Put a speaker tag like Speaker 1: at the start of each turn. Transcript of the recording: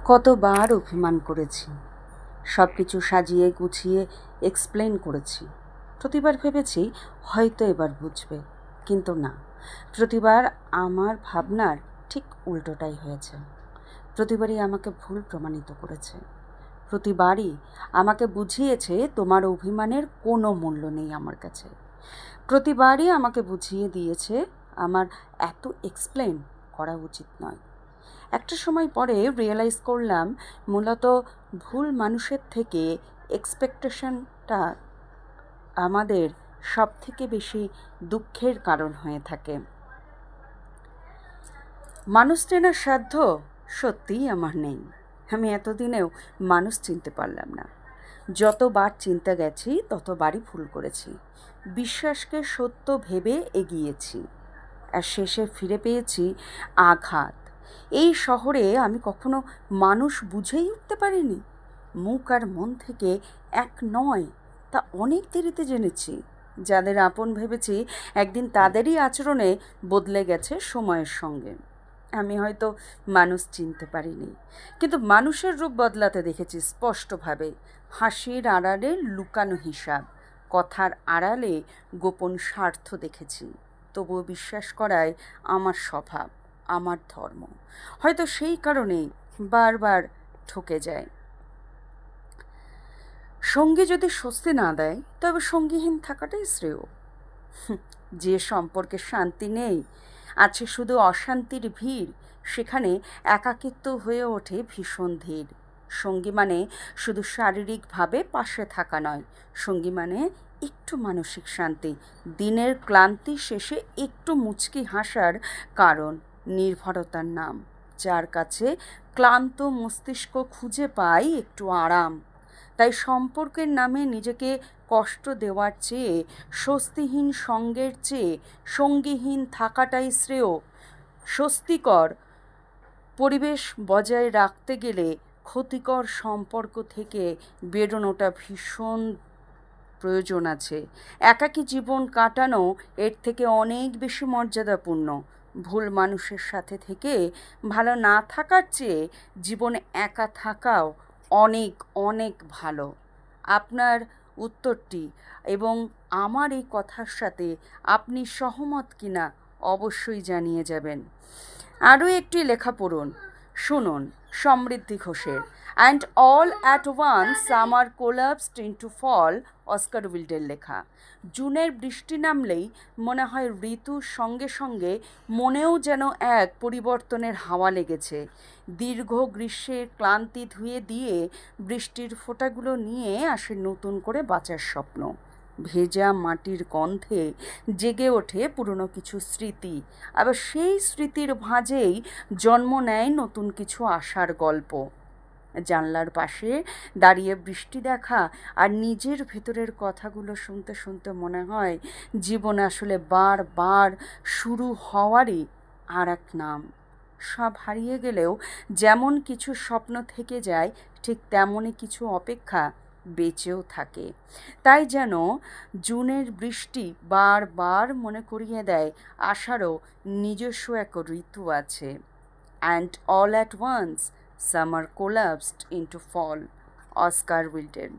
Speaker 1: কতবার অভিমান করেছি, সব কিছু সাজিয়ে গুছিয়ে এক্সপ্লেন করেছি। প্রতিবার ভেবেছি হয়তো এবার বুঝবে, কিন্তু না, প্রতিবার আমার ভাবনার ঠিক উল্টোটাই হয়েছে। প্রতিবারই আমাকে ভুল প্রমাণিত করেছে, প্রতিবারই আমাকে বুঝিয়েছে তোমার অভিমানের কোনো মূল্য নেই আমার কাছে। প্রতিবারই আমাকে বুঝিয়ে দিয়েছে আমার এত এক্সপ্লেন করা উচিত নয়। একটা সময় পরে রিয়েলাইজ করলাম মূলত ভুল মানুষের থেকে এক্সপেকটেশনটা আমাদের সব থেকে বেশি দুঃখের কারণ হয়ে থাকে। মানুষ চেনার সাধ্য সত্যিই আমার নেই। আমি এতদিনেও মানুষ চিনতে পারলাম না। যতবার চিনতে গেছি ততবারই ভুল করেছি। বিশ্বাসকে সত্য ভেবে এগিয়েছি, আর শেষে ফিরে পেয়েছি আঘাত। এই শহরে আমি কখনো মানুষ বুঝেই উঠতে পারিনি। মুখ আর মন থেকে এক নয়, তা অনেক দেরিতে জেনেছি। যাদের আপন ভেবেছি একদিন তাদেরই আচরণে বদলে গেছে সময়ের সঙ্গে। আমি হয়তো মানুষ চিনতে পারিনি, কিন্তু মানুষের রূপ বদলাতে দেখেছি স্পষ্টভাবে। হাসির আড়ালে লুকানো হিসাব, কথার আড়ালে গোপন স্বার্থ দেখেছি। তবুও বিশ্বাস করাই আমার স্বভাব, আমার ধর্ম। হয়তো সেই কারণেই বারবার ঠকে যায়। সঙ্গী যদি স্বস্তি না দেয় তবে সঙ্গীহীন থাকাটাই শ্রেয়। যে সম্পর্কে শান্তি নেই, আছে শুধু অশান্তির ভিড়, সেখানে একাকিত্ব হয়ে ওঠে ভীষণ ধীর। সঙ্গী মানে শুধু শারীরিকভাবে পাশে থাকা নয়, সঙ্গী মানে একটু মানসিক শান্তি, দিনের ক্লান্তি শেষে একটু মুচকি হাসার কারণ, নির্ভরতার নাম, যার কাছে ক্লান্ত মস্তিষ্ক খুঁজে পায় একটু আরাম। তাই সম্পর্কের নামে নিজেকে কষ্ট দেওয়ার চেয়ে, স্বস্তিহীন সঙ্গের চেয়ে সঙ্গীহীন থাকাটাই শ্রেয়। স্বস্তিকর পরিবেশ বজায় রাখতে গেলে ক্ষতিকর সম্পর্ক থেকে বেরোনোটা ভীষণ প্রয়োজন আছে। একাকী জীবন কাটানো এর থেকে অনেক বেশি মর্যাদাপূর্ণ। ভুল মানুষের সাথে থেকে ভালো না থাকার চেয়ে জীবনে একা থাকাও অনেক অনেক ভালো। আপনার উত্তরটি এবং আমার এই কথার সাথে আপনি সহমত কিনা অবশ্যই জানিয়ে যাবেন। আরও একটি লেখা পড়ুন, শুনুন সমৃদ্ধি ঘোষের and all at once summer collapsed into fall, Oscar উইল্ডের লেখা। জুনের বৃষ্টি নামলেই মনে হয় ঋতুর সঙ্গে সঙ্গে মনেও যেন এক পরিবর্তনের হাওয়া লেগেছে। দীর্ঘ গ্রীষ্মের ক্লান্তি ধুয়ে দিয়ে বৃষ্টির ফোঁটাগুলো নিয়ে আসে নতুন করে বাঁচার স্বপ্ন। ভেজা মাটির গন্ধে জেগে ওঠে পুরনো কিছু স্মৃতি, আবার সেই স্মৃতির ভাঁজেই জন্ম নেয় নতুন কিছু আশার গল্প। জানলার পাশে দাঁড়িয়ে বৃষ্টি দেখা আর নিজের ভেতরের কথাগুলো শুনতে শুনতে মনে হয় জীবন আসলে বারবার শুরু হওয়ারই আর এক নাম। সব হারিয়ে গেলেও যেমন কিছু স্বপ্ন থেকে যায়, ঠিক তেমনই কিছু অপেক্ষা বেঁচেও থাকে। তাই যেন জুনের বৃষ্টি বারবার মনে করিয়ে দেয় আশারও নিজস্ব এক ঋতু আছে। And all at once summer collapsed into fall, Oscar উইল্ডেন।